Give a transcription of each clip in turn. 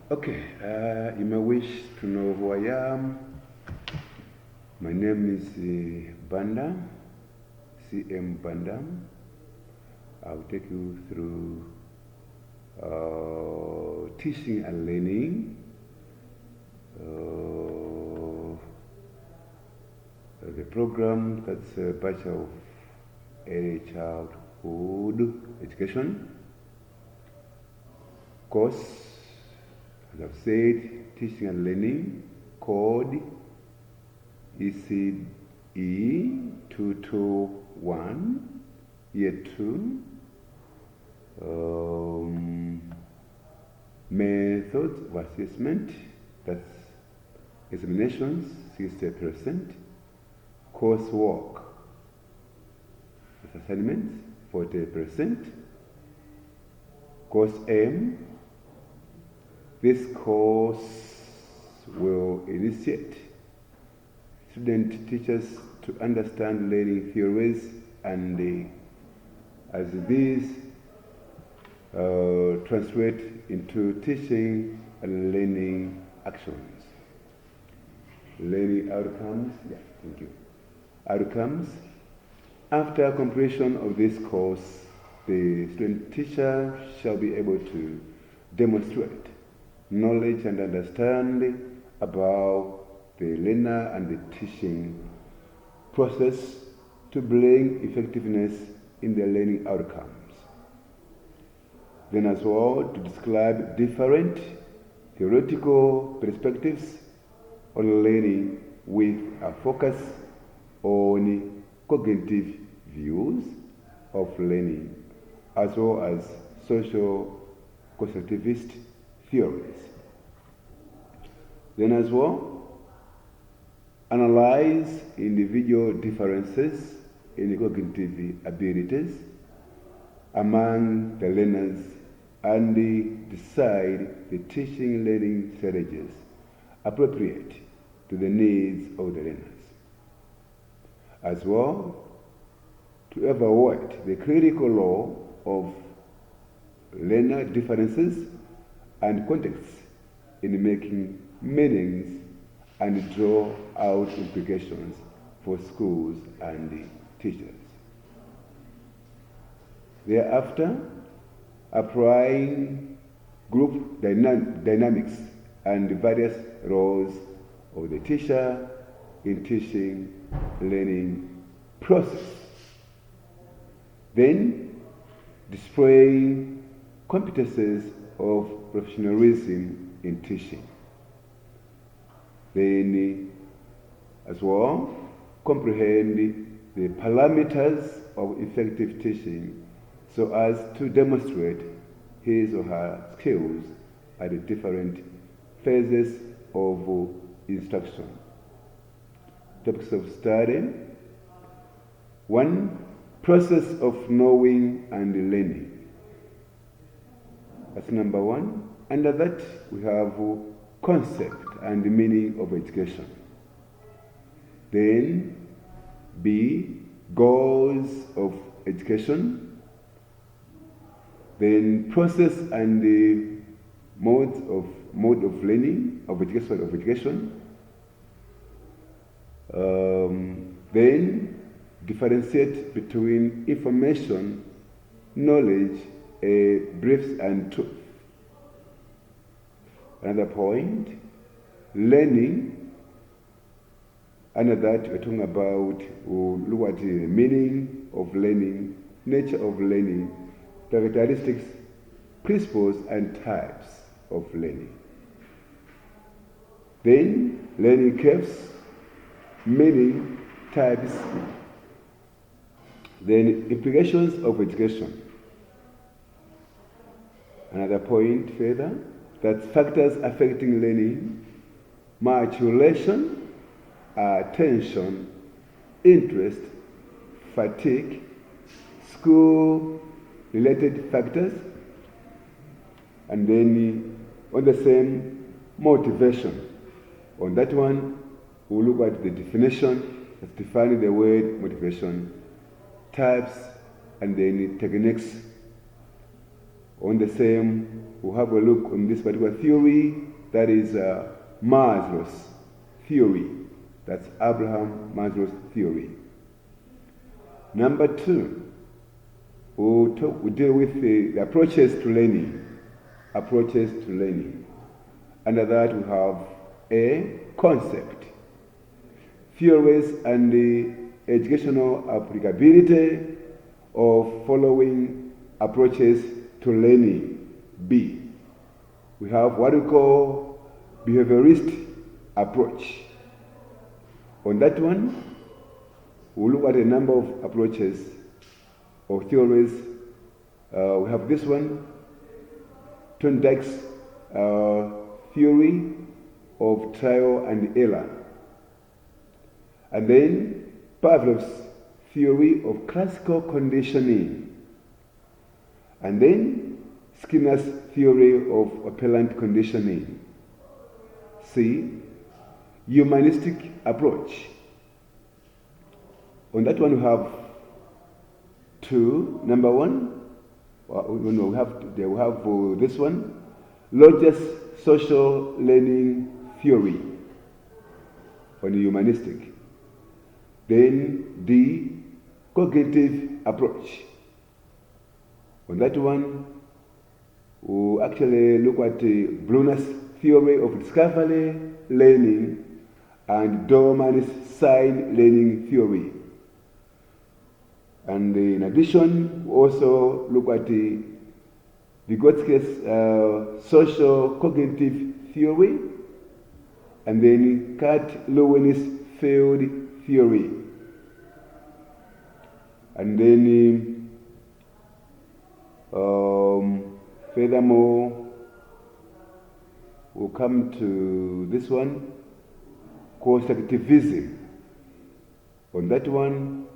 Okay, you may wish to know who I am. My name is Banda, CM Banda. I'll take you through teaching and learning, the program that's a Bachelor of Early Childhood Education course. As I've said, teaching and learning, code ECE 221, year 2. Methods of assessment, that's examinations, 60%. Coursework, that's assignments, 40%. Course aim, this course will initiate student teachers to understand learning theories, and as these translate into teaching and learning actions. Learning outcomes, thank you. Outcomes, after completion of this course, the student teacher shall be able to demonstrate knowledge and understanding about the learner and the teaching process to bring effectiveness in their learning outcomes. Then as well, to describe different theoretical perspectives on learning with a focus on cognitive views of learning, as well as social constructivist theories. Then as well, analyze individual differences in cognitive abilities among the learners and decide the teaching learning strategies appropriate to the needs of the learners. As well, to evaluate the critical role of learner differences and contexts in making meanings and draw out implications for schools and teachers. Thereafter, applying group dynamics and various roles of the teacher in teaching learning process. Then, displaying competences of professionalism in teaching. Then, as well, comprehend the parameters of effective teaching so as to demonstrate his or her skills at the different phases of instruction. Topics of study. 1. Process of knowing and learning. That's number 1. Under that, we have concept and meaning of education. Then, B. Goals of education. Then, process and the mode of learning of education. Then, differentiate between information, knowledge, briefs, and truth. Another point, learning. Under that, we're talking about, we'll look at the meaning of learning, nature of learning, characteristics, principles, and types of learning. Then, learning curves, meaning, types. Then, implications of education. Another point further, that factors affecting learning, matriculation, attention, interest, fatigue, school-related factors, and then on the same, motivation. On that one, we'll look at the definition, that's defining the word motivation, types, and then techniques On the same, we'll have a look on this particular theory, that is Maslow's theory. That's Abraham Maslow's theory. Number 2, we'll deal with the approaches to learning. Approaches to learning. Under that, we have a concept, theories and the educational applicability of following approaches to learning. B, we have what we call behaviorist approach. On that one, we'll look at a number of approaches or theories. We have this one, Thorndike's theory of trial and error. And then Pavlov's theory of classical conditioning. And then Skinner's theory of operant conditioning. C, humanistic approach. On that one, we have 2. Number 1, we have this one, Lodge's social learning theory on the humanistic. Then D, cognitive approach. On that one, we'll actually look at Bruner's theory of discovery learning and Dohrmann's sign learning theory. And in addition, we also look at Vygotsky's social cognitive theory, and then Kurt Lewin's field theory. And then furthermore, we'll come to this one, constructivism. On that one,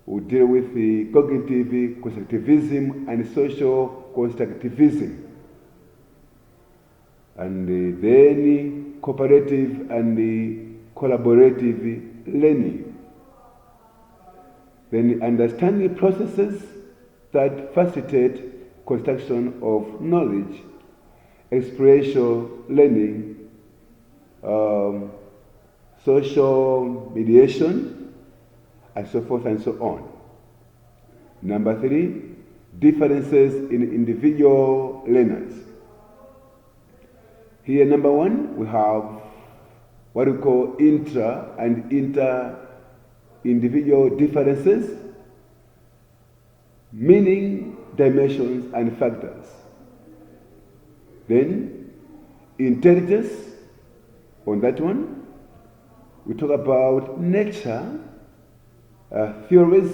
we'll deal with the cognitive constructivism and social constructivism. And then cooperative and collaborative learning. Then understanding processes that facilitate construction of knowledge, experiential learning, social mediation, and so forth and so on. Number 3, differences in individual learners. Here, number 1, we have what we call intra and inter-individual differences, meaning, dimensions, and factors. Then, intelligence, on that one, we talk about nature, theories.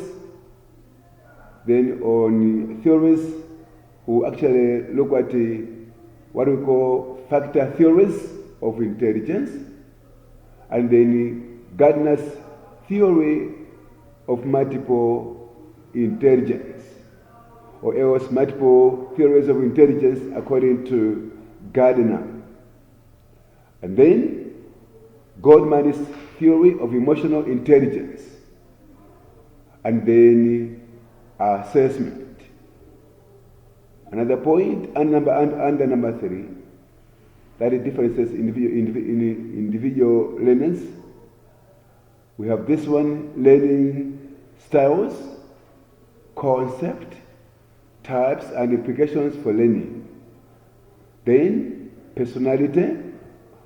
Then on theories, we actually look at what we call factor theories of intelligence, and then Gardner's theory of multiple intelligence, or else multiple theories of intelligence according to Gardner. And then Goldman's theory of emotional intelligence, and then assessment. Another point under number 3, that is differences in individual learners. We have this one, learning styles, concept, types, and implications for learning. Then personality.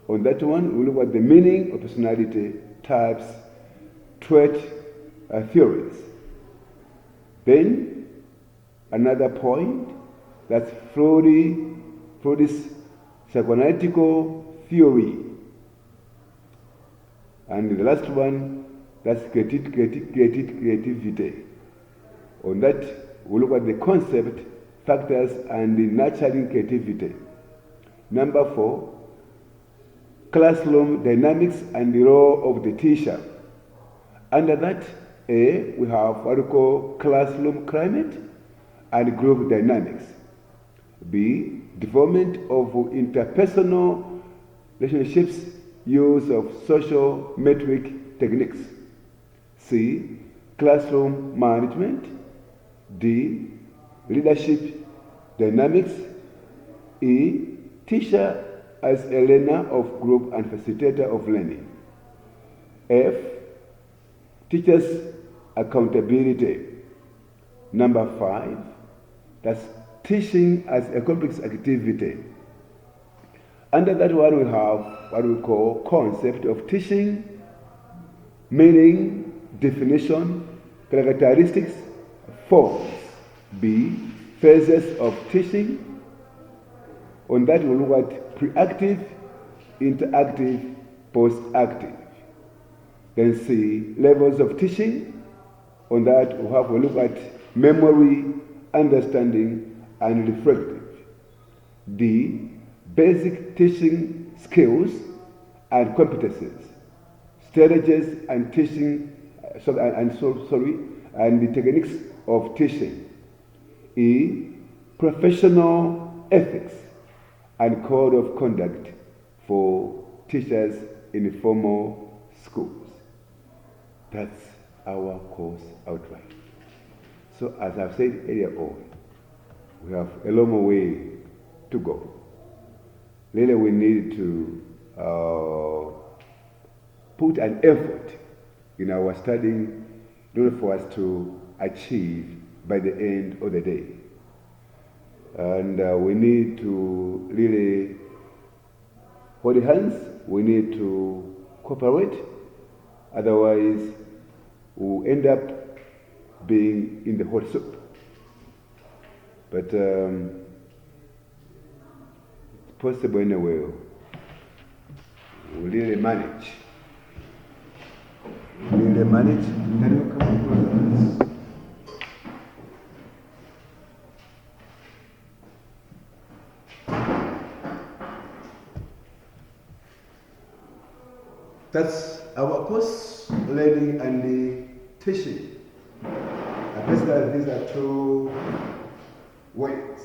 On that one, we look at the meaning of personality, types, trait theories. Then another point, that's Freud's psychoanalytical theory. And the last one, that's creativity. On that, we look at the concept, factors, and the nurturing creativity. Number 4, classroom dynamics and the role of the teacher. Under that, A, we have what we call classroom climate and group dynamics. B, development of interpersonal relationships, use of social metric techniques. C, classroom management. D, leadership Dynamics. E. Teacher as a learner of group and facilitator of learning. F. Teacher's accountability. Number 5, that's teaching as a complex activity. Under that one we have what we call concept of teaching, meaning, definition, characteristics, forms. B. Phases of teaching. On that we look at pre-active, interactive, post-active. Then C. Levels of teaching. On that we have a look at memory, understanding, and reflective. D. Basic teaching skills and competencies, strategies and teaching, and the techniques of teaching. E. Professional ethics and code of conduct for teachers in formal schools. That's our course outline. So as I've said earlier on, we have a long way to go. Really we need to put an effort in our studying in order for us to achieve by the end of the day. And we need to really hold hands, we need to cooperate, otherwise we'll end up being in the hot soup. But it's possible anyway. We'll really manage. Can you come across? That's our course, learning and the teaching. Basically, these are two ways,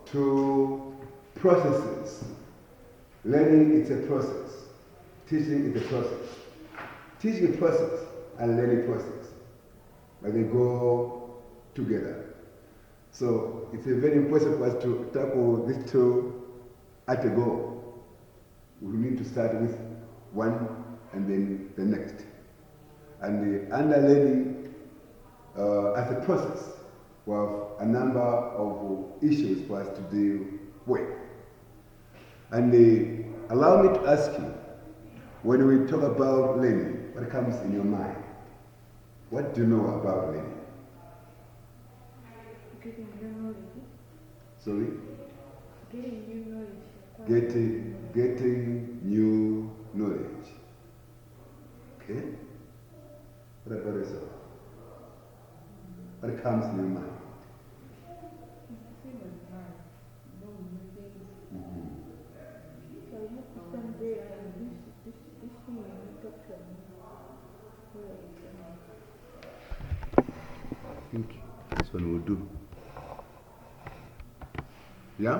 two processes. Learning is a process. Teaching is a process. Teaching is a process and learning process. But they go together. So it's very important for us to tackle these two at a go. We need to start with one and then the next. And the under learning as a process, we have a number of issues for us to deal with. And allow me to ask you, when we talk about learning, what comes in your mind? What do you know about learning? Getting new knowledge. Sorry? Getting new knowledge. Getting new knowledge. Okay? What about yourself? What comes in your mind? I think this one will do. Yeah?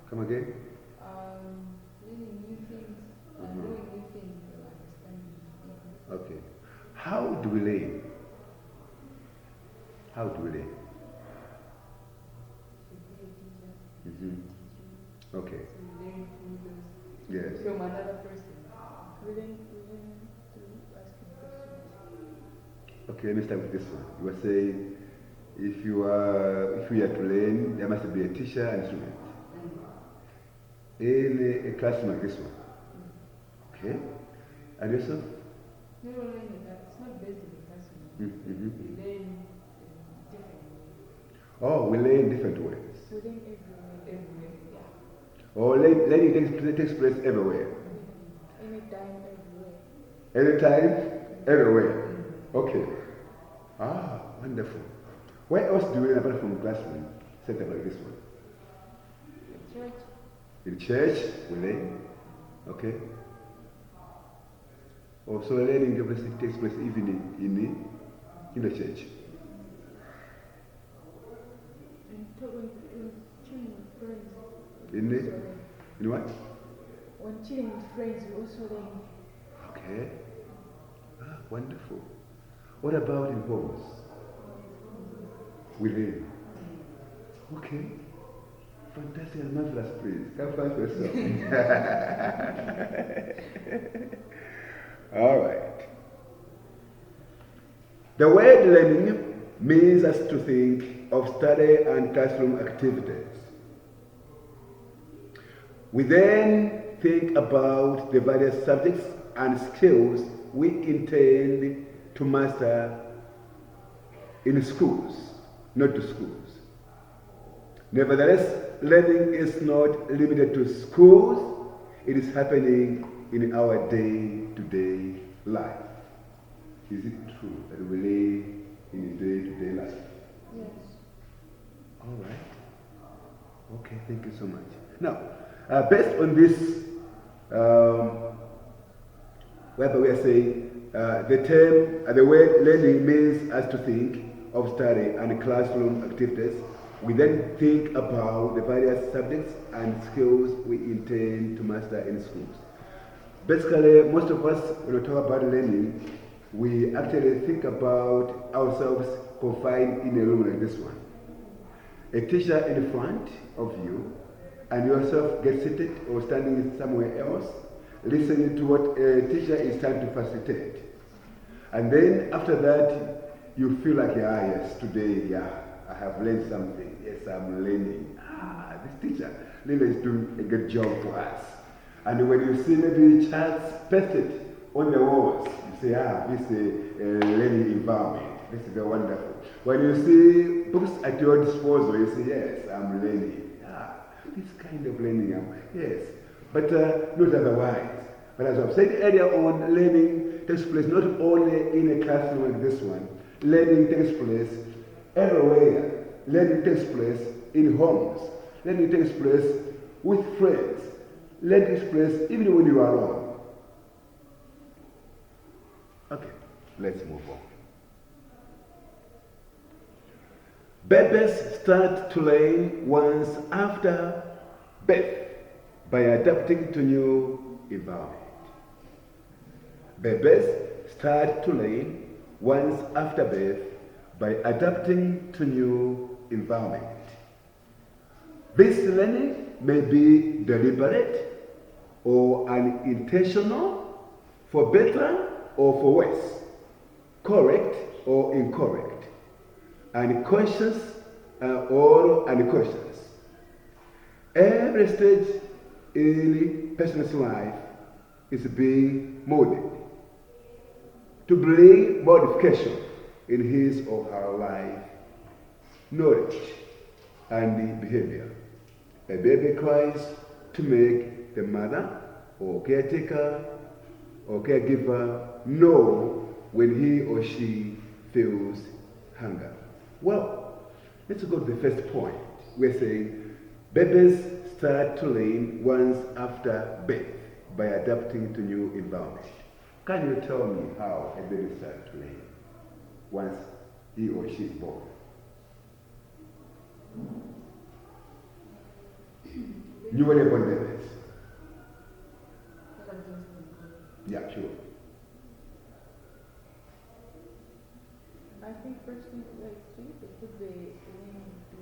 Come again? Learning new things, doing new things, understanding. Okay. How do we learn? How do we learn? Okay. Yes. From another person. We learn to ask questions. Okay, let me start with this one. You were saying if you are to learn, there must be a teacher and student. In a classroom like this one. Okay? And yourself? No, it's not based in the classroom. We learn different ways. Oh, we learn different ways. We learn everywhere, yeah. Oh, learning takes place everywhere. Anytime, everywhere. Anytime, everywhere. Okay. Ah, wonderful. Where else do we learn apart from classroom setup like this one? In church. In church, we learn. Okay. Also, learning takes place even in the church. And chilling with friends. In what? When chilling with friends, we also learn. Okay. Ah, wonderful. What about in homes? We learn. Okay. Fantastic and marvelous, please. Come first yourself. All right. The word learning means us to think of study and classroom activities. We then think about the various subjects and skills we intend to master in schools, not to schools. Nevertheless, learning is not limited to schools, it is happening in our day-to-day life. Is it true that we live in day-to-day life? Yes. All right. Okay, thank you so much. Now, based on this, whether we are saying the term, the word learning means us to think of study and classroom activities. We then think about the various subjects and skills we intend to master in schools. Basically, most of us, when we talk about learning, we actually think about ourselves confined in a room like this one. A teacher in front of you, and yourself get seated or standing somewhere else, listening to what a teacher is trying to facilitate. And then after that, you feel like, yes, today, I have learned something. Yes, I'm learning. This teacher really is doing a good job for us. And when you see maybe charts pasted on the walls, you say, this is a learning environment. This is very wonderful. When you see books at your disposal, you say, yes, I'm learning. This kind of learning, yes. But not otherwise. But as I've said earlier on, learning takes place not only in a classroom like this one. Learning takes place everywhere. Learning takes place in homes. Learning takes place with friends. Learning takes place even when you are alone. Okay, let's move on. Babies start to learn once after birth by adapting to new environment. Babies start to learn once after birth by adapting to new environment. This learning may be deliberate or unintentional, for better or for worse, correct or incorrect, unconscious or unconscious. Every stage in a person's life is being molded to bring modification in his or her life, knowledge, and behavior. A baby cries to make the mother or caretaker or caregiver know when he or she feels hunger. Well, let's go to the first point. We're saying babies start to learn once after birth by adapting to new environment. Can you tell me how a baby starts to learn once he or she is born? Newly born babies. Yeah, sure. I think first thing like three, they put the learning to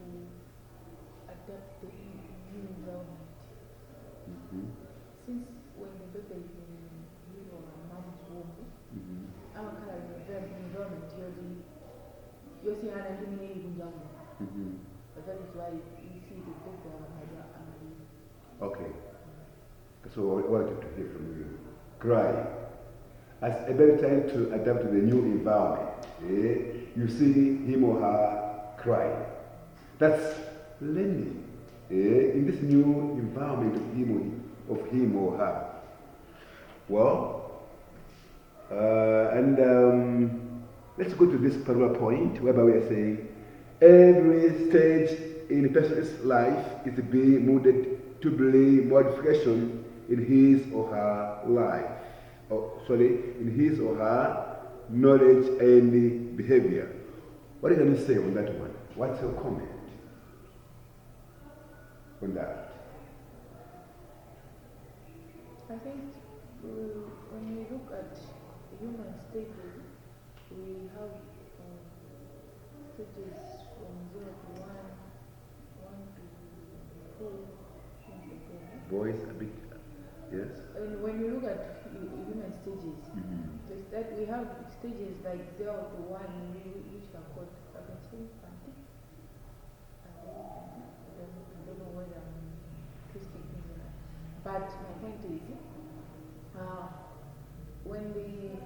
adapt the new environment. Since when the baby is in your mom's womb, our kind of environment, you're seeing how to make it young. But that is why you see the baby and Okay. So I wanted to hear from you. Cry. As a baby trying to adapt to the new environment, you see him or her cry. That's learning in this new environment of him or her. Well, let's go to this particular point whereby we are saying every stage in a person's life is being molded to bring modification in his or her life. In his or her knowledge and behavior. What are you going to say on that one? What's your comment on that? I think when we look at human stages, we have stages from 0 to 1, 1 to 4, things like that. Boys a bit, yes. And when you look at human stages, we have stages like 0 to 1, which are called, I can say, empty. I don't know whether I'm twisting things or not. But my point is, when the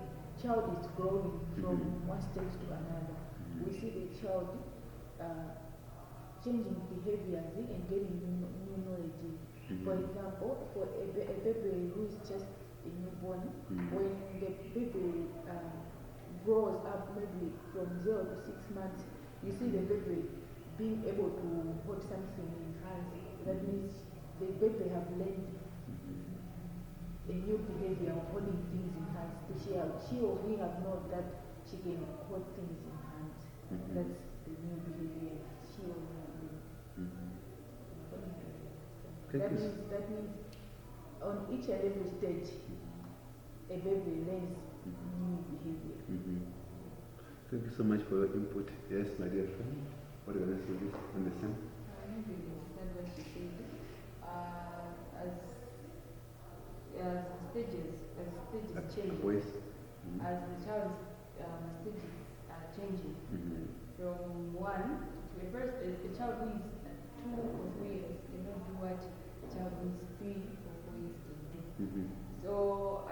child is growing from one stage to another, we see the child changing behaviors and getting new knowledge. For example, for a baby who is just a newborn, when the baby grows up maybe from 0 to 6 months, you see the baby being able to hold something in his hands. That means the baby have learned a new behavior of holding things in hands. She or he have known that she can hold things in hands. That's the new behavior she or he have learned. That means on each and every stage, a baby learns new behavior. Thank you so much for your input. Yes, my dear friend. What are you going to say this on the same? Maybe understand what she said. As stages change, as the child's stages are changing, from 1 to the first, a child who is 2 or 3 years cannot do what a child who is 3 or 4 years can do. So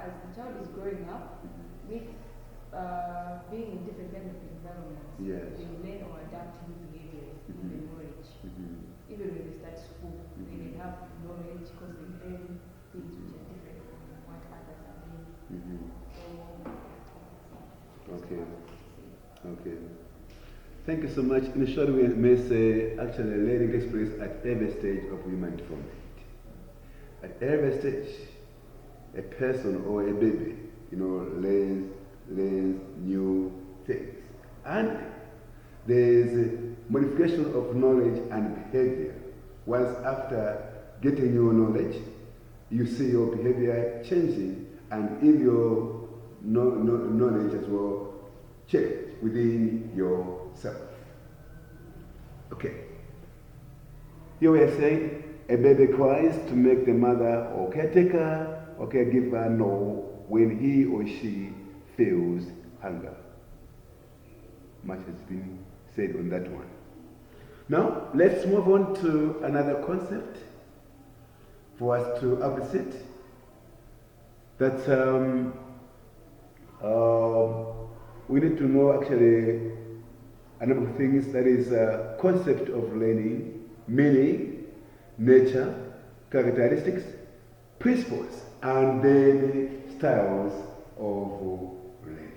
as the child is growing up, with being in different kind of environments, they learn or adapt new behaviors, new knowledge. Even when they start school, they have knowledge because they learn things which are different from what others are learning. Okay. Thank you so much. In short, we may say actually learning takes place at every stage of human development. At every stage, a person or a baby, learns new things. And there is modification of knowledge and behavior. Once after getting new knowledge, you see your behavior changing, and if your knowledge as well change within yourself. Okay. Here we are saying a baby cries to make the mother or caretaker or caregiver know when he or she feels hunger. Much has been said on that one. Now, let's move on to another concept for us to appreciate. That we need to know actually a number of things. That is a concept of learning, meaning, nature, characteristics, principles, and then styles of learning.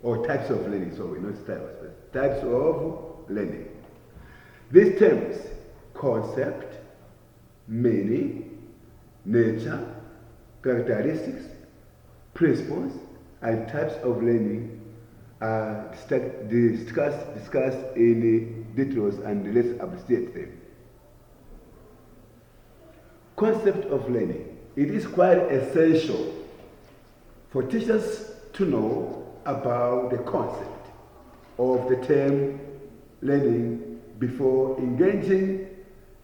Or types of learning, sorry, not styles, but types of learning. These terms, concept, meaning, nature, characteristics, principles, and types of learning are discussed in details, and let's appreciate them. Concept of learning. It is quite essential for teachers to know about the concept of the term learning before engaging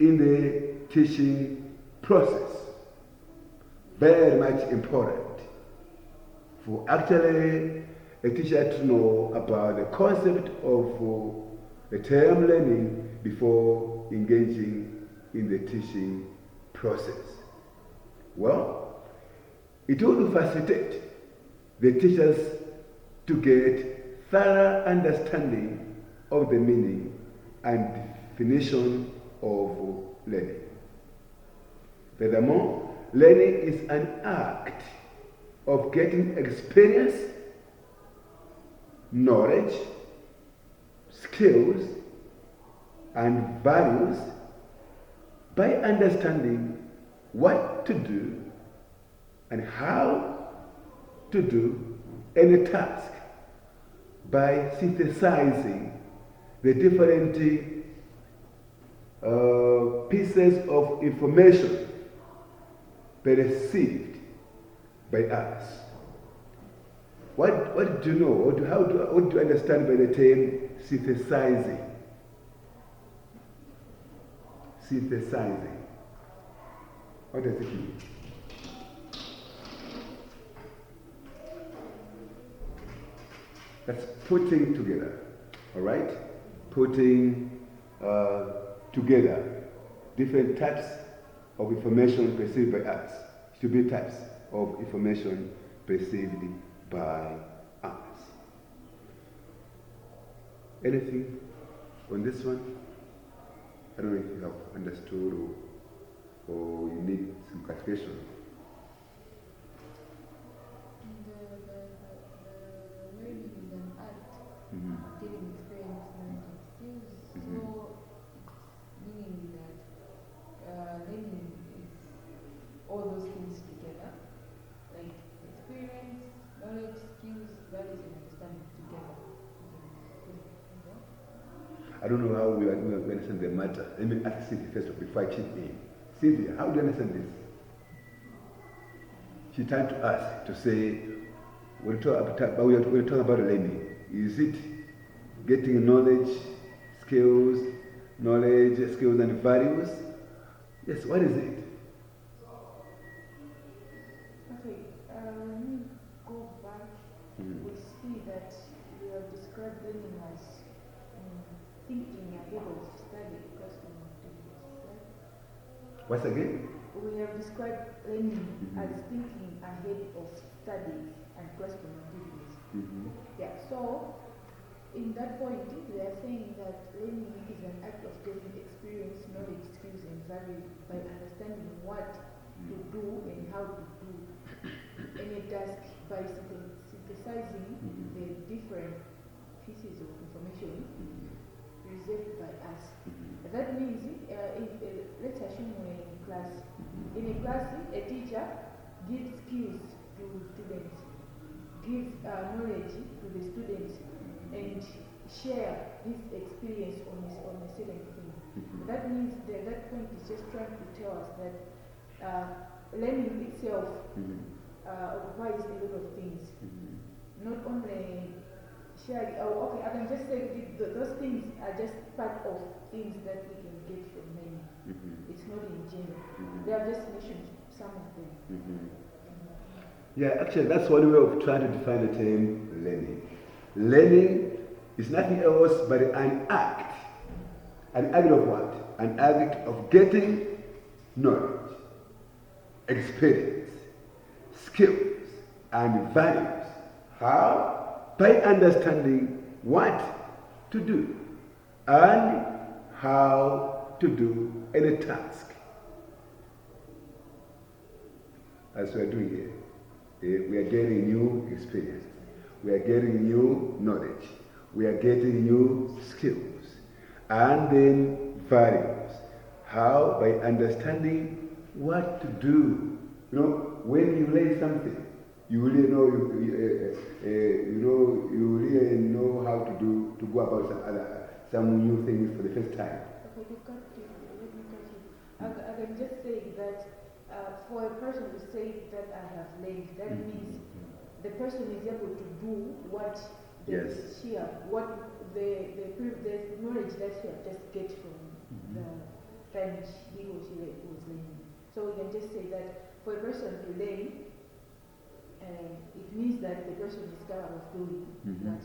in the teaching process. Very much important for actually a teacher to know about the concept of the term learning before engaging in the teaching process. Well, it will facilitate the teachers to get thorough understanding of the meaning and definition of learning. Furthermore, learning is an act of getting experience, knowledge, skills, and values by understanding what to do and how to do any task, by synthesizing the different pieces of information perceived by us. What do you know? What do you understand by the term synthesizing. Synthesizing. What does it mean? That's putting together, all right? Putting together different types of information perceived by us. To be types of information perceived by us. Anything on this one? I don't know if you have understood or you need some clarification. The learning is an art, getting experience and skills. So, meaning that learning is all those things together, like experience, knowledge, skills, values, and understanding together. I don't know how we understand the matter. Let me ask Cynthia first before I chip in. Cynthia, how do you understand this? She turned to us to say, we're talking about learning. Is it getting knowledge, skills and values? Yes, what is it? Okay, when we go back, we see that we have described learning as thinking ahead of study, classroom activities, right? Once again? We have described learning as thinking ahead of studies and classroom activities. Yeah, so in that point, we are saying that learning is an act of getting experience, knowledge, skills, and value by understanding what to do and how to do any task by synthesizing the different pieces of information preserved by us. That means, let's assume we're in a class. In a class, a teacher gives skills to students, gives knowledge to the students, and share his experience on a certain thing. That means that that point is just trying to tell us that learning itself occupies a lot of things. Not only sharing, okay, I can just say those things are just part of things that we can get from learning. It's not in general. They have just mentioned some of them. Yeah, actually, that's one way of trying to define the term learning. Learning is nothing else but an act. An act of what? An act of getting knowledge, experience, skills, and values. How? By understanding what to do and how to do any task. As we are doing here, we are getting new experience. We are getting new knowledge. We are getting new skills. And then values. How? By understanding what to do. You know, when you learn something, you really know you really know how to go about some new things for the first time. Okay, let me cut you. I can just say that for a person to say that I have learned, that means the person is able to do what the knowledge that she has just get from the time he or she was learning. So we can just say that for a person to learn, it means that the person is capable of doing what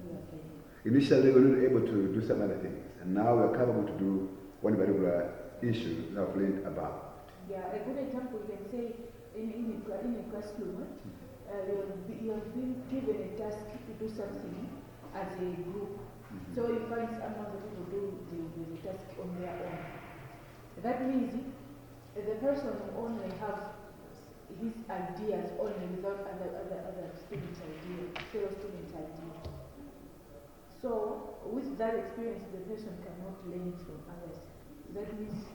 he has learned. Initially, we were not able to do some other things, and now we are capable to do one particular issue that I've learned about. Yeah, a good example you can say in a classroom, you have been given a task to do something as a group. So you find some other people do the task on their own. That means the person will only have his ideas only without other students' ideas, fellow students' ideas. So with that experience, the person cannot learn from others. That means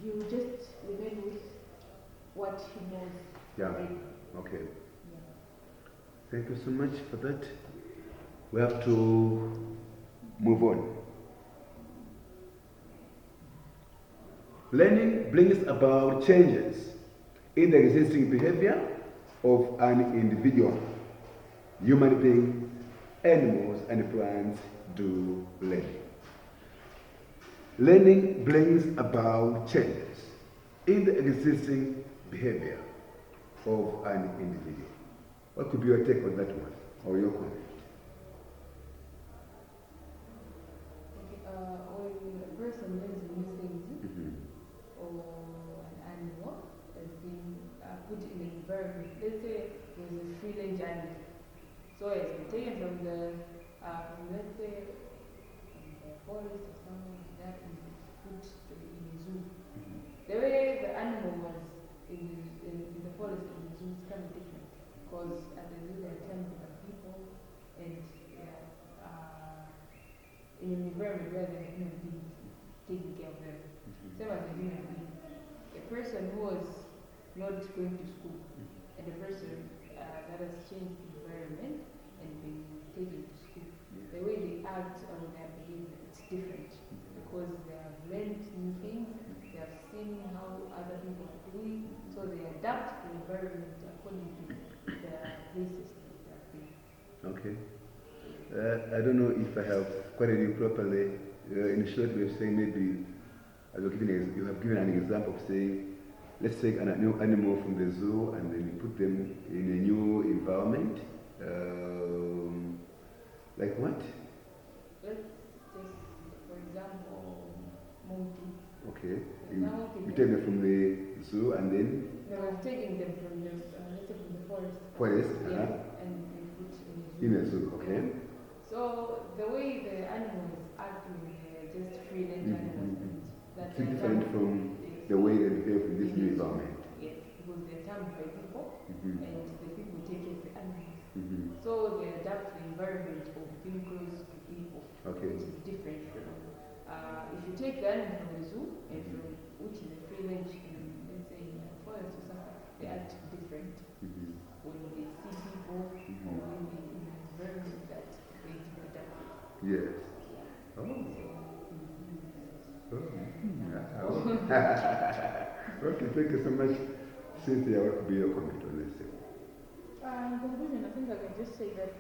he will just remain with what he knows. Yeah. Already. Okay. Yeah. Thank you so much for that. We have to move on. Learning brings about changes in the existing behavior of an individual, human being, animals and plants do learning. Learning brings about changes in the existing behavior of an individual. What could be your take on that one, or your comment? When a person learns new things, or an animal has been put in an environment, let's say there's a free-range animal, so it's been taken from let's say, from the forest or something like that, and put in a zoo. The way the animal was in the forest and the zoo is kind of different, because at the zoo there are tons of people, and in an environment where there are human beings taking care of them. Same as a human being. A person who was not going to school, and a person that has changed the environment and been taken to school, the way they act or their behavior, it's different, because they have learned new things, they have seen how other people are doing, so they adapt the environment according to the places they have been. Okay. I don't know if I have quoted you properly. In short, we are saying maybe, as you have given an example of saying, let's take a new animal from the zoo and then put them in a new environment. Like what? Let's just, for example, monkey. Okay. You take them from the zoo and then? No, I'm taking them from the, let's say from the forest. Forest? Yeah, and put in a zoo, okay. Yeah. So the way the animals act when they're just free-range animals, that's different from the way they behave in this new environment. Yes, because they're tamed by people, and the people take care of the animals. So they adapt the environment of being close to people, which is different from. If you take the animal from the zoo, and from which is a free-range, let's say in a forest or something, they act different. When they see people, or when they in an environment that they adapt. Yes. Oh. Okay, thank you so much. Cynthia, what could be your comment on this? In conclusion, I think I can just say that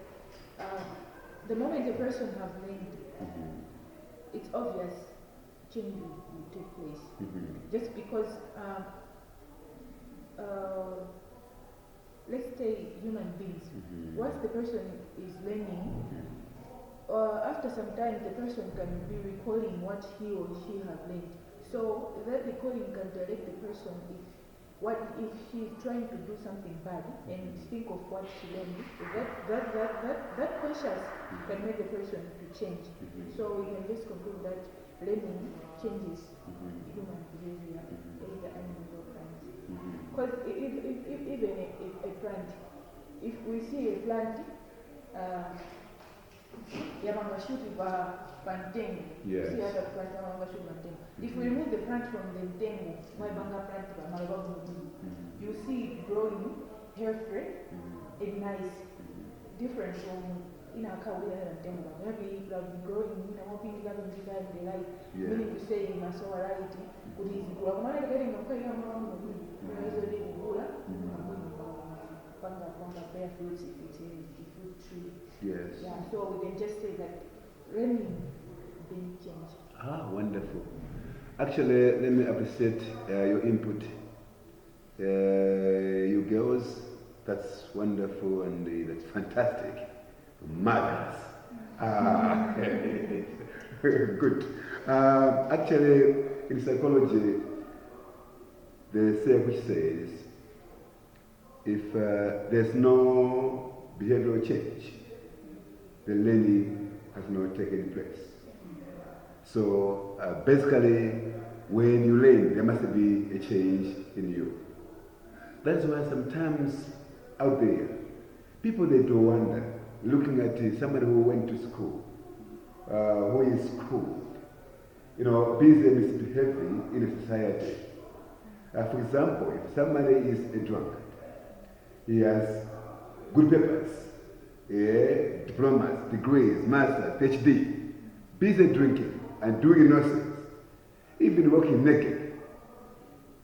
the moment a person has learned, it's obvious change will take place. Just because, let's say human beings, once the person is learning, after some time the person can be recalling what he or she has learned. So that recalling can direct the person if she's trying to do something bad and think of what she learned. That conscious can make the person to change. So we can just conclude that learning changes human behavior, either animals or plants. Because even a plant, if we see a plant, Yes. If we remove the plant from the ntengo, you see it growing healthy and nice, different from in our ntengo. Maybe it will be growing in a hoping that in the light, meaning to say in a variety, could easy grow. I'm getting a prayer around bear fruits if it's a fruit tree. Yes. Yeah, so we can just say that learning being changed. Ah, wonderful. Actually, let me appreciate your input. You girls, that's wonderful and that's fantastic. Marvelous. Good. Actually, in psychology, they say which says, if there's no behavioral change, the learning has not taken place. So basically, when you learn, there must be a change in you. That's why sometimes out there, people they do wonder, looking at somebody who went to school, who is schooled, busy misbehaving in a society. For example, if somebody is a drunkard, he has good papers, diplomas, degrees, masters, PhD, busy drinking and doing nonsense, even walking naked.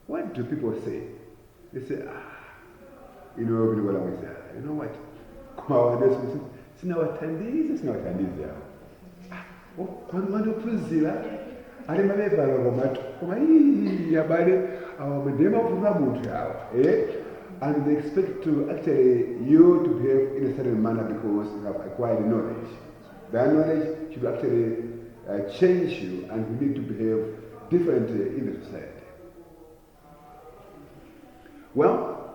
What do people say? They say, you know what? Sinawathandiza yawo. Kwanu phunzira ali mabepala komatu koma yabale awamudema kufuna muntu yawo. And they expect to actually you to behave in a certain manner because you have acquired knowledge. That knowledge should actually change you, and you need to behave differently in the society. Well,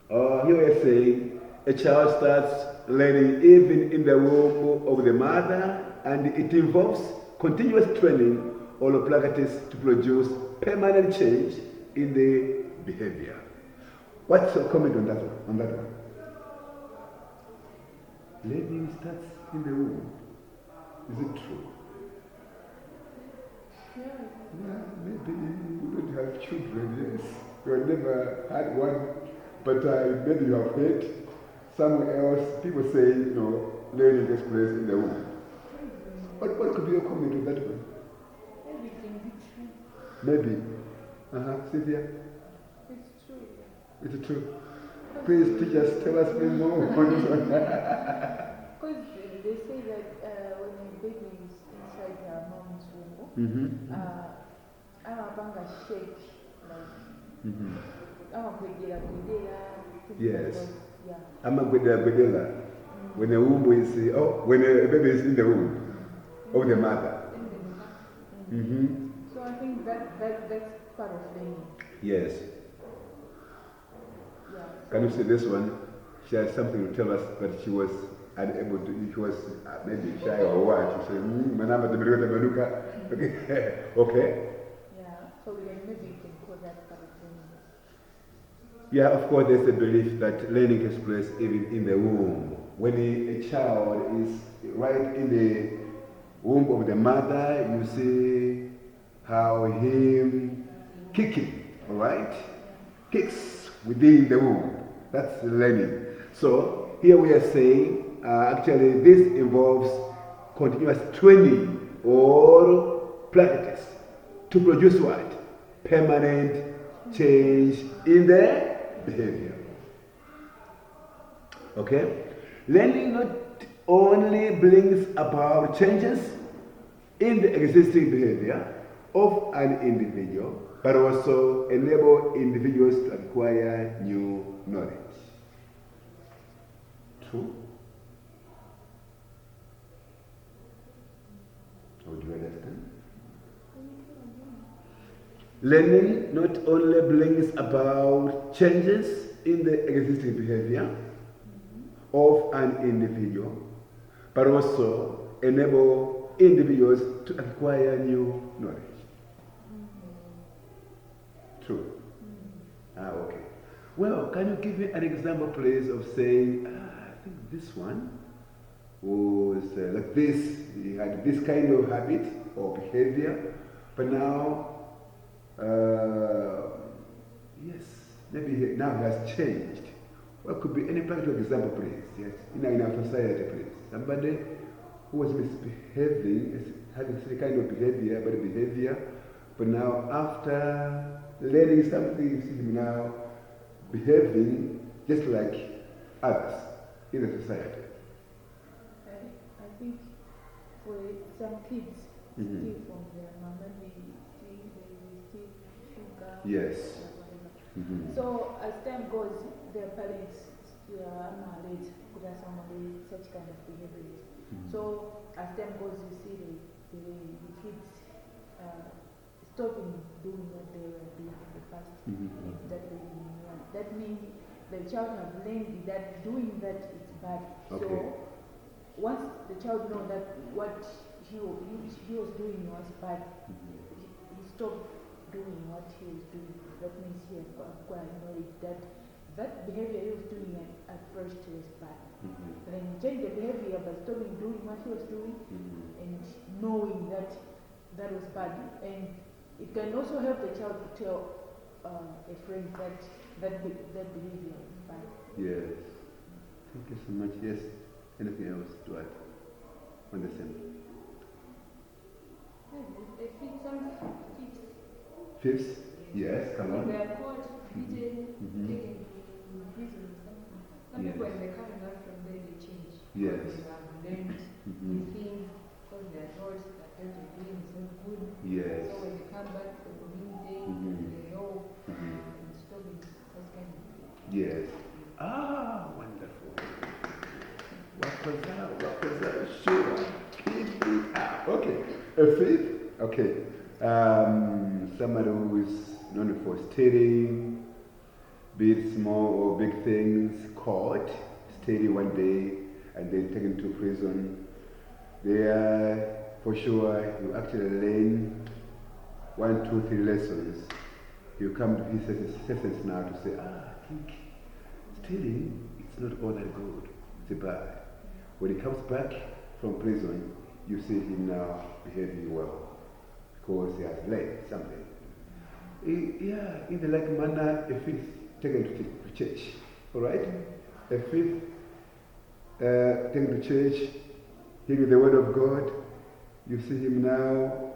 here we are saying a child starts learning even in the womb of the mother, and it involves continuous training or practice to produce permanent change in the behavior. What's your comment on that one? Learning starts in the womb. Is it true? Yeah, maybe you don't have children, yes. You have never had one, but maybe you have heard somewhere else people say, learning takes place in the womb. What could be your comment on that one? Maybe it can be true. Maybe. Cynthia? It's true. It's true. Please, teachers, tell us more on this one. Because they say that when a baby is inside their mom's womb, amapanga shake, like, yes. Yeah. Amagwedela. When a womb is, when a baby is in the womb of the mother. So I think that's part of learning. Yes. Yeah. Can you say this one? She has something to tell us, but she was unable to, she was maybe shy or what. She said, Manama de Beluka. Okay. Yeah, so maybe you can call that part of learning. Yeah, of course, there's a belief that learning takes place even in the womb. When a child is right in the womb of the mother, you see how him kicking, all right? Kicks within the womb. That's learning. So here we are saying, actually, this involves continuous training or practice to produce what? Permanent change in the behavior. Okay? Learning not only brings about changes in the existing behavior of an individual, but also enable individuals to acquire new knowledge. True? How do you understand? Learning not only brings about changes in the existing behavior of an individual, but also enable individuals to acquire new knowledge. True. Okay. Well, can you give me an example, please, of saying, I think this one was like this. He had this kind of habit or behavior, but now, yes, maybe now he has changed. What could be any practical example, please? Yes, in our society, please. Somebody who was misbehaving, having some kind of behavior, but now after learning something, you see him now behaving just like others in the society. I think for some kids, steal from their mom, they steal sugar. Yes. So as time goes, their parents are married to somebody such kind of behaviors. So as time goes, you see the kids stopping doing what they were doing in the past. That means the child has learned that doing that is bad. Okay. So once the child knows that what he was doing was bad, he stopped doing what he was doing. That means he has acquired knowledge that behavior he was doing at first was bad. Then he changed the behavior by stopping doing what he was doing and knowing that was bad. And it can also help the child to tell a friend that behavior is bad. Yes. Thank you so much. Yes. Anything else to add on the same? Fifths? Yes, come on. They are caught, beaten, taken to prison. Some people, when they're coming out from there, they change. Yes. Because they have learned new things, because they are taught that what you're doing is not good. Yes. So when they come back to the community, they help and stop it, those kind of things. Yes. Ah, wonderful. What was that? What was that? Sure. Keep it up. Okay. A fifth? Okay. Somebody who is known for stealing, be it small or big things, caught, stealing one day, and then taken to prison. There, for sure, you actually learn 1, 2, 3 lessons. You come to his sentence now to say, I think stealing, it's not all that good. It's bad. When he comes back from prison, you see him now behaving well because he has learned something. In the like manner, a fifth taken to church. All right? A fifth taken to church, hearing the word of God. You see him now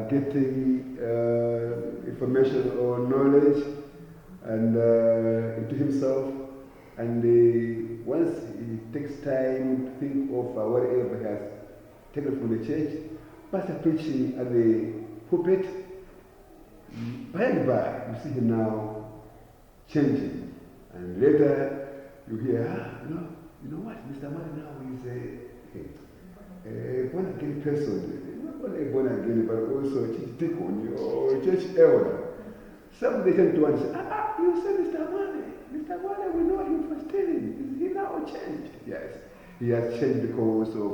getting information or knowledge and into himself. And once he takes time to think of whatever he has taken from the church, pastor preaching at the pulpit, by and by, you see him now changing. And later, you hear, you know what, Mr. Man now is a born-again person. Not only born again, but also a church deacon or a church elder. Some they tend to want to say, you say Mr. Mane. Mr. Mane, we know him for stealing. Is he now changed? Yes. He has changed because of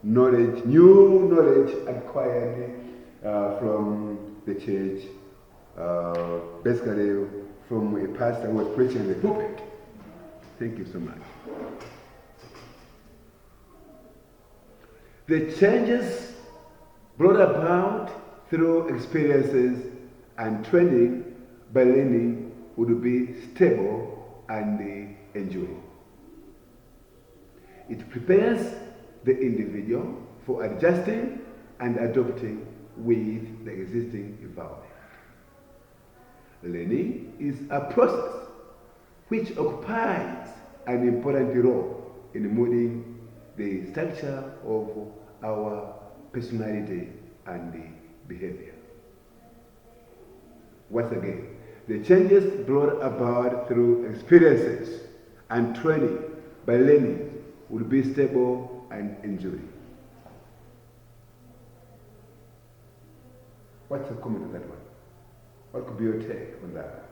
knowledge, new knowledge acquired from the church, basically from a pastor who was preaching in the pulpit. Thank you so much. The changes brought about through experiences and training by learning would be stable and enduring. It prepares the individual for adjusting and adopting with the existing environment. Learning is a process which occupies an important role in molding the structure of our personality and behavior. Once again, the changes brought about through experiences and training by learning will be stable and enduring. What's your comment on that one? What could be your take on that?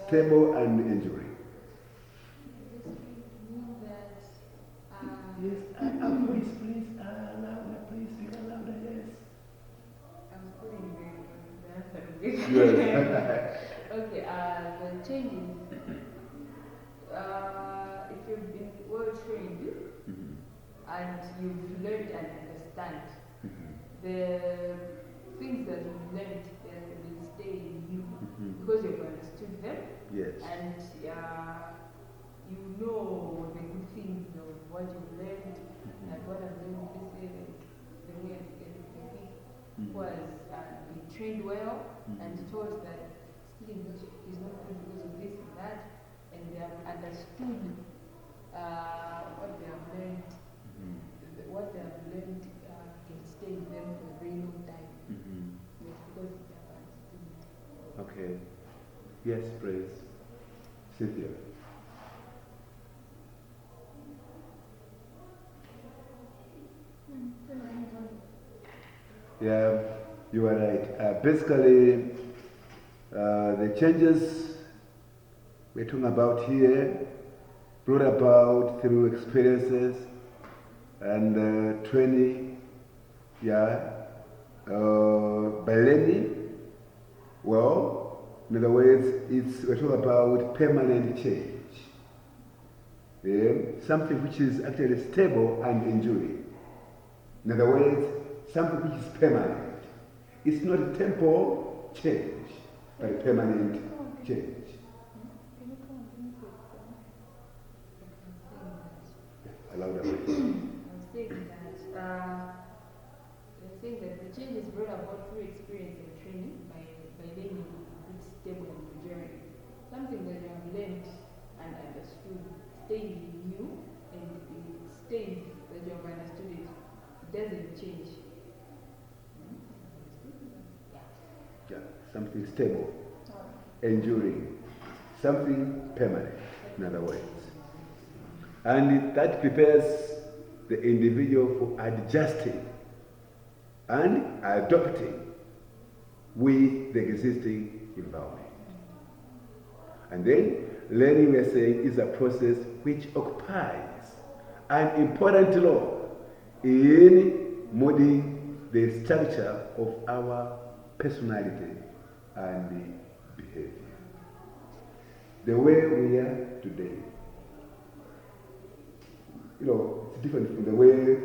Stable and enduring. Yes, voice, please. Louder, please. Speak louder, yes. I'm putting the answer. Yes. Okay, the changes. If you've been well trained and you've learned and understand the things that you've learned, will stay in you because you've understood them. Yes. And you know the good things of what you've learned and what I've learned. Let's say the way who has been trained well and taught that stealing is not good because of this and that, and they have understood what they have learned. What they have learned can stay with them for a very long time. Yes, because they have understood it. Okay. Yes, praise. Cynthia. Yeah, you are right. Basically, the changes we're talking about here brought about through experiences and training, by learning. Well, in other words, we're talking about permanent change. Something which is actually stable and enduring. In other words, something which is permanent. It's not a temporal change, but a permanent change. Allow that. I'm saying that the changes brought about through experience and training by learning it's stable and enduring. Something that you have learned and understood stays in you, and it stays that you have understood it. It doesn't change. Yeah, something stable, enduring, something permanent, in other words. And that prepares the individual for adjusting and adopting with the existing environment. And then, learning, we are saying, is a process which occupies an important role in molding the structure of our personality and behavior. The way we are today, it's different from the way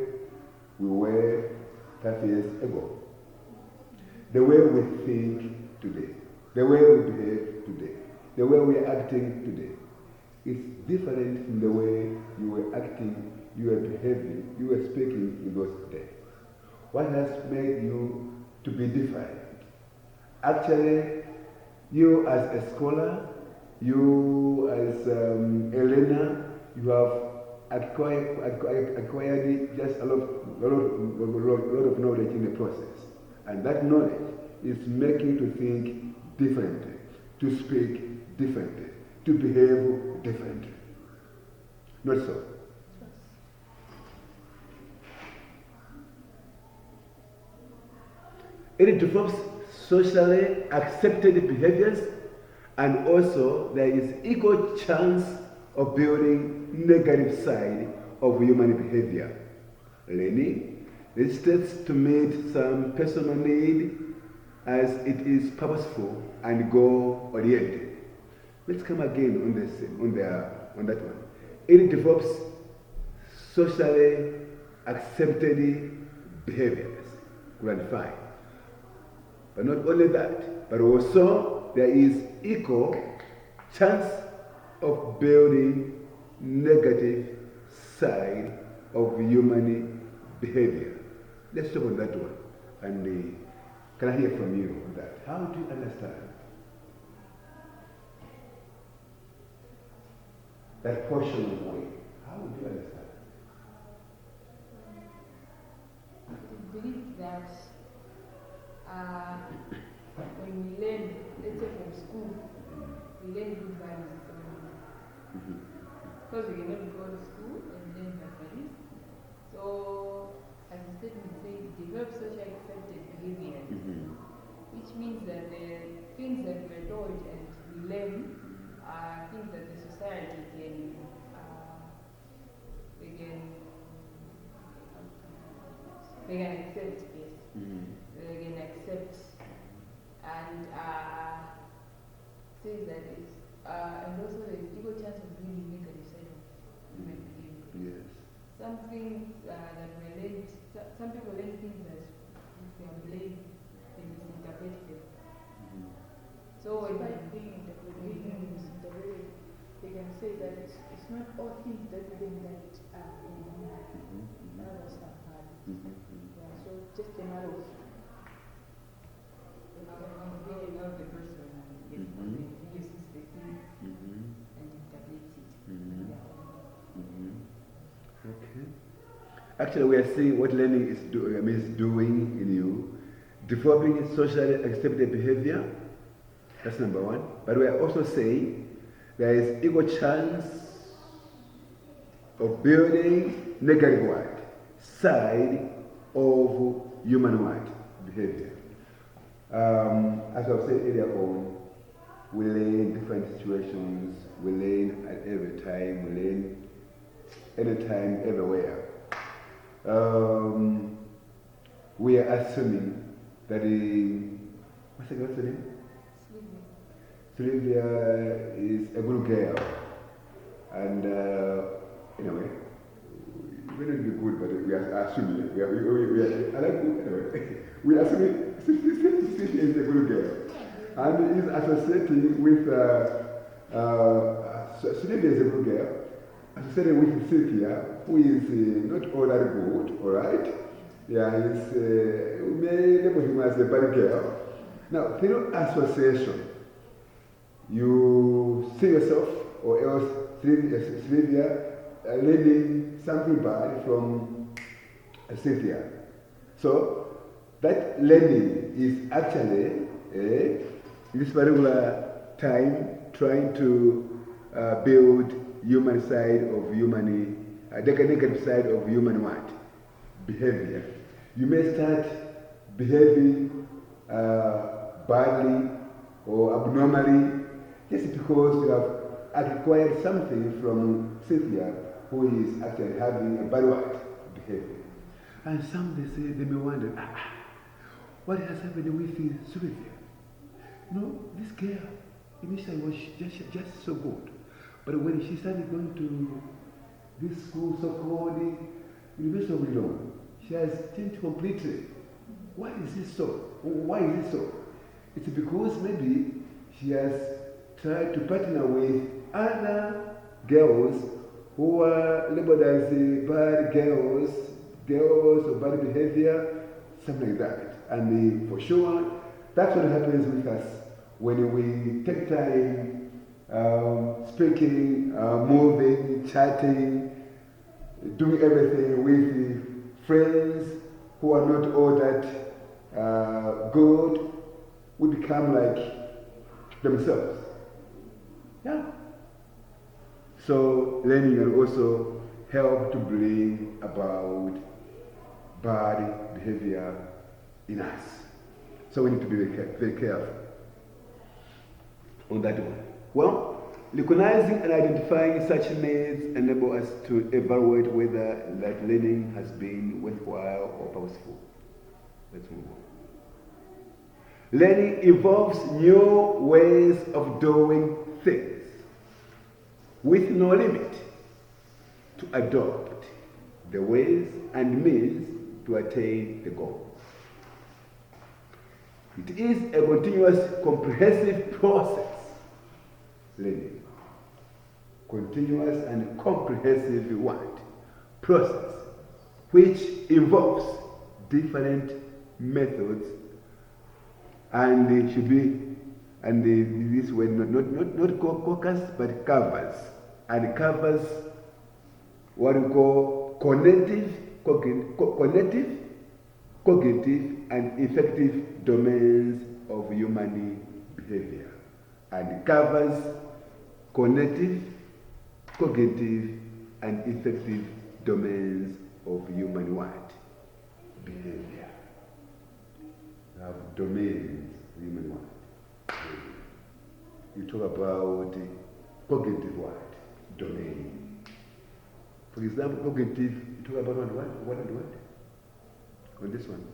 we were 5 years ago. The way we think today, the way we behave today, the way we are acting today is different from the way you were acting, you were behaving, you were speaking in those days. What has made you to be different? Actually, you as a scholar, you as a learner, you have acquired just a lot of knowledge in the process. And that knowledge is making you to think differently, to speak differently, to behave differently. Not so. It develops socially accepted behaviors, and also there is equal chance of building negative side of human behavior. Learning hesitates to meet some personal need as it is purposeful and goal-oriented. Let's come again on that one. It develops socially accepted behaviors. Gratified. But not only that, but also there is equal chance of building negative side of human behavior. Let's talk on that one. And can I hear from you on that? How do you understand that portion of way? How do you understand? I believe that when we learn, let's say from school, we learn good values. Because we cannot go to school and learn bad values. So, as the statement says, develop socially accepted behaviors, which means that the things that we're taught and we learn are things that the society can accept, yes. They can accept and say that it's and also there's equal chance of building negative side of human behavior. Yes. Some things that we learn, some people learn things that if they are blamed, they misinterpret them. So when being misinterpreted, they can say that it's not all things that we learn that are others are bad. Yeah, so just a matter of getting out the person and uses the thing and interprets it. Okay. Actually, we are seeing what learning is doing in you, developing socially accepted behavior. That's number one. But we are also saying there is equal chance of building negative side of human behavior. As I've said earlier on, we learn different situations, we learn at every time, we learn anytime, everywhere. We are assuming that what's the name? Sylvia is a good girl. And anyway, we may not be good, but we are assuming. I like good anyway. We are assuming Sylvia is a good girl. And is associating with Sylvia is a good girl. Associated with Cynthia, who is not all that good, alright? Yeah, we may label him as a bad girl. Now, through association, you see yourself or else Sylvia learning something bad from Cynthia. So that learning is actually in this particular time trying to build human side of human, negative side of human what? Behavior. You may start behaving badly or abnormally just because you have acquired something from Cynthia, who is actually having a bad behavior. And some they may wonder, what has happened with Sylvia? No, this girl initially was just so good. But when she started going to this school, so-called University of Lyon, she has changed completely. Why is this so? Why is it so? It's because maybe she has tried to partner with other girls who are labeled as bad girls or bad behavior, something like that. And for sure, that's what happens with us when we take time speaking, moving, chatting, doing everything with friends who are not all that good. We become like themselves. Yeah. So learning will also help to bring about bad behavior in us. So we need to be very careful on that one. Well, recognizing and identifying such needs enable us to evaluate whether that learning has been worthwhile or purposeful. Let's move on. Learning involves new ways of doing things with no limit to adopt the ways and means to attain the goal. It is a continuous, comprehensive process. Learning. Continuous and comprehensive what? Process, which involves different methods and it should be, and this way not caucus but covers, and covers what we call cognitive, and effective domains of human behavior, and covers cognitive, and effective domains of human what? Behavior. We have domains of human what? You talk about cognitive what? Domain. For example, cognitive, you talk about what? On this one.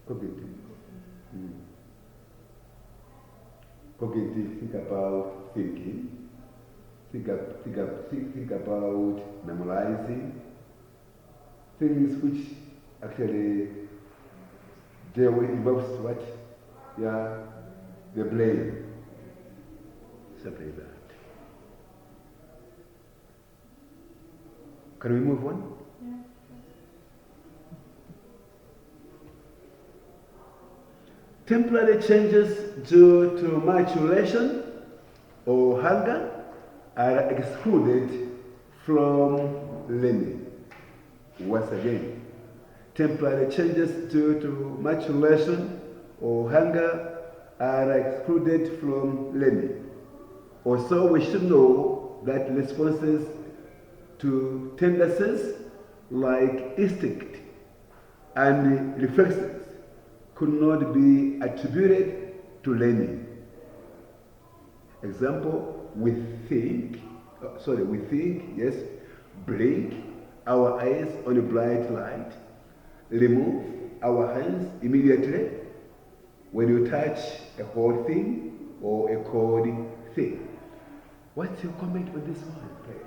Cognitive. Cognitive, think about thinking. Think about memorizing. Things which actually their way involves what? Yeah, the brain. Something like that. Can we move on? Yeah. Temporary changes due to maturation or hunger are excluded from learning. Once again, temporary changes due to maturation or hunger are excluded from learning. Also, we should know that responses to tendencies like instinct and reflexes could not be attributed to learning. Example, we think, yes, blink our eyes on a bright light, remove our hands immediately when you touch a hot thing or a cold thing. What's your comment on this one, please?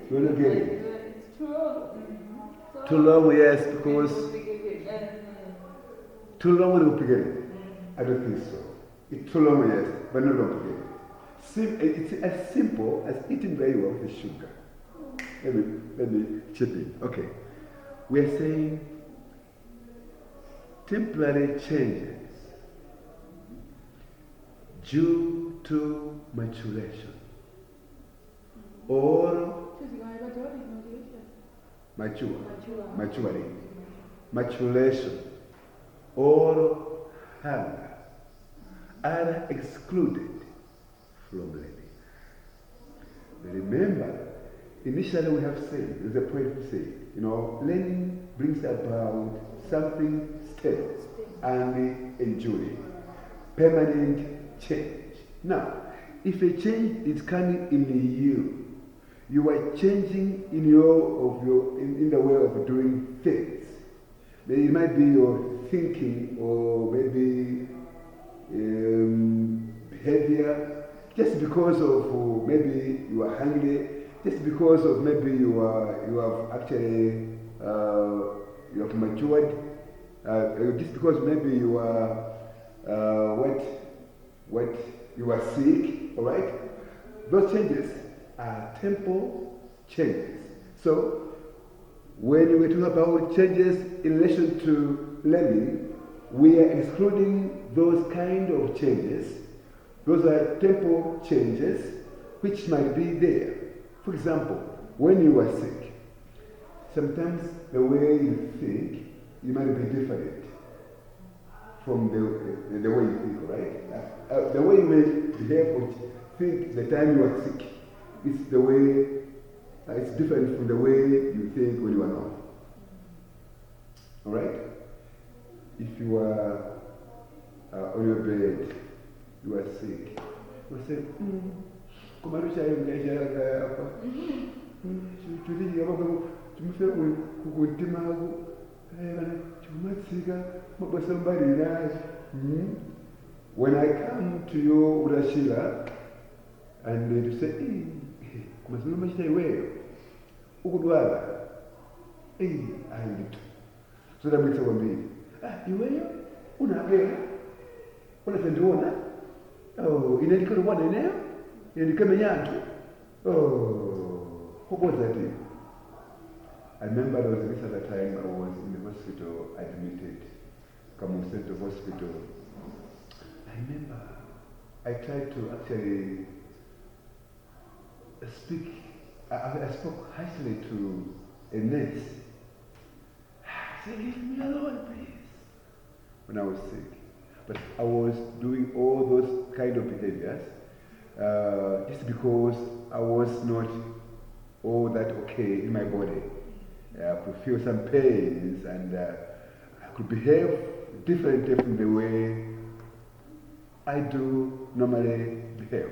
You're not getting it. It's too long. Too long, yes, because too long when we pick it. I don't think so. It's too long, yes, but not long to get it. It's as simple as eating very well with sugar. Let me chip in. Okay. We are saying temporary changes due to maturation. Or maturation, or hunger are excluded from learning. Remember, initially we have said, there's a point we say, learning brings about something steady and enduring, permanent change. Now, if a change is coming in you are changing in the way of doing things. It might be your thinking or maybe behavior, just because of maybe you are hungry, just because of maybe you have actually you have matured, just because maybe you are you are sick, all right? Those changes are temporal changes. So when we talk about changes in relation to learning, we are excluding those kind of changes. Those are temporal changes which might be there. For example, when you are sick, sometimes the way you think, you might be different from the way you think, right? The way you will behave or think the time you are sick, it's the way, it's different from the way you think when you are not. Alright? If you are on your bed, you are sick, you will say, when I come to you, Urashila, and you say, so that means oh, in any one in there, in the oh, what was that thing? I remember there was this other time I was in the hospital, admitted, Kamu Center Hospital. I remember I tried to actually speak, I spoke harshly to a nurse. I said, leave me alone, please, when I was sick. But I was doing all those kind of behaviors just because I was not all that okay in my body. I could feel some pains and I could behave differently from the way I do normally behave.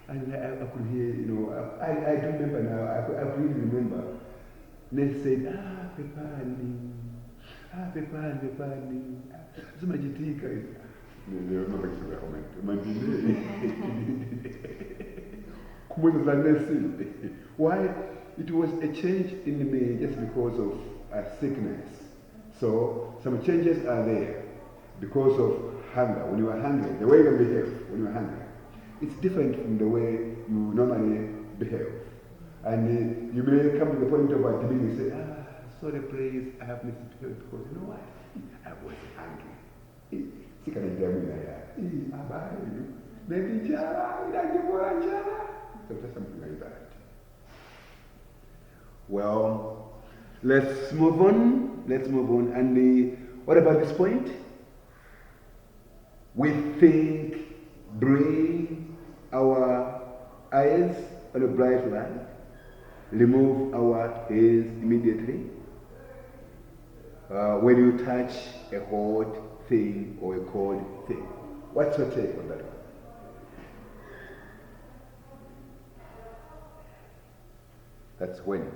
And I could hear, I do remember now, I could really remember. Nurse said, Pepani, Pepani, Zumajitika. Why? It was a change in me just because of a sickness. So some changes are there because of hunger. When you are hungry, the way you behave when you are hungry, it's different from the way you normally behave. And you may come to the point of admitting and say, sorry, please, I have misbehaved because you know what? I was hungry. So something like that. Well, let's move on. Let's move on. And what about this point? We think, bring our eyes on a bright light, remove our eyes immediately. When you touch a hot thing or a cold thing. What's your take on that one? That's when.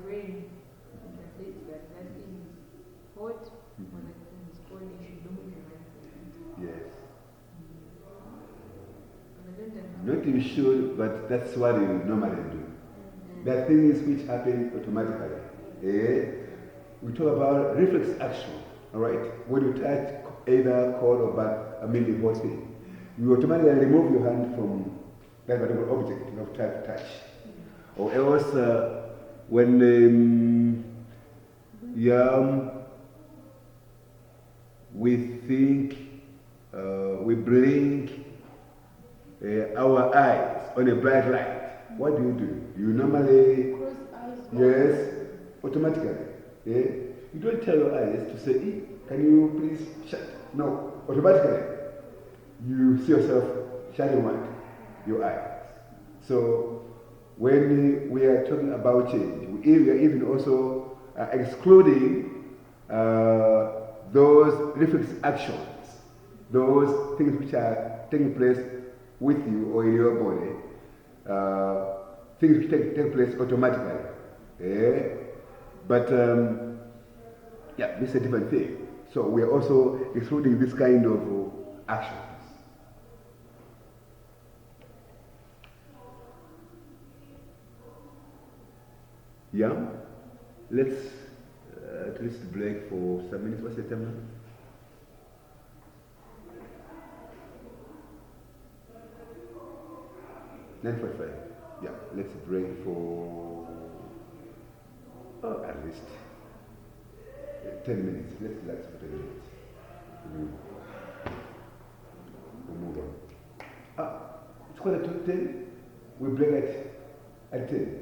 Rain translates that thing is hot, or that thing is cold, you should know the right thing. Yes. Not you should, but that's what you normally do. There are things which happen automatically. We talk about reflex action. All right. When you touch either cold or the hot thing, you automatically remove your hand from that particular object you have tried to touch. Or else, when we think, we blink our eyes on a bright light, what do? You normally, Close eyes. yes, automatically. Yeah? You don't tell your eyes to say, can you please shut? No, automatically. You see yourself shutting what? Your eyes. So, when we are talking about change, we are even also excluding those reflex actions, those things which are taking place with you or in your body, things which take place automatically. Yeah? But, yeah, this is a different thing. So we are also excluding this kind of actions. Yeah? Let's at least break for some minutes. What's the time now? $9:45. Yeah, let's break for at least 10 minutes. Let's relax for 10 minutes. We'll move on. It's quarter to 10. We break at 10.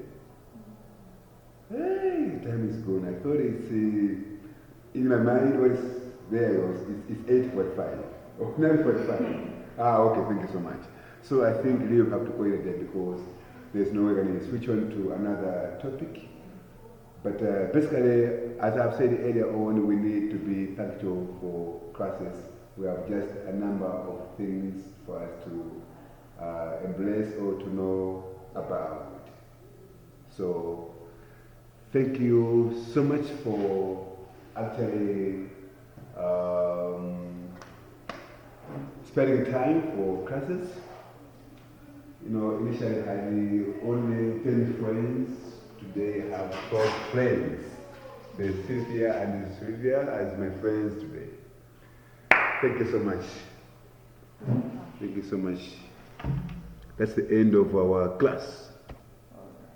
Hey, time is gone. I thought it's in my mind was there it's 8:45 or 9:45. Okay, thank you so much. So I think we have to call it a day because there's no way going to switch on to another topic. But basically, as I've said earlier on, we need to be punctual for classes. We have just a number of things for us to embrace or to know about. So thank you so much for actually spending time for classes. You know, initially I had only 10 friends. Today I have 12 friends. There's Cynthia and Sylvia as my friends today. Thank you so much. Thank you so much. That's the end of our class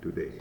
today.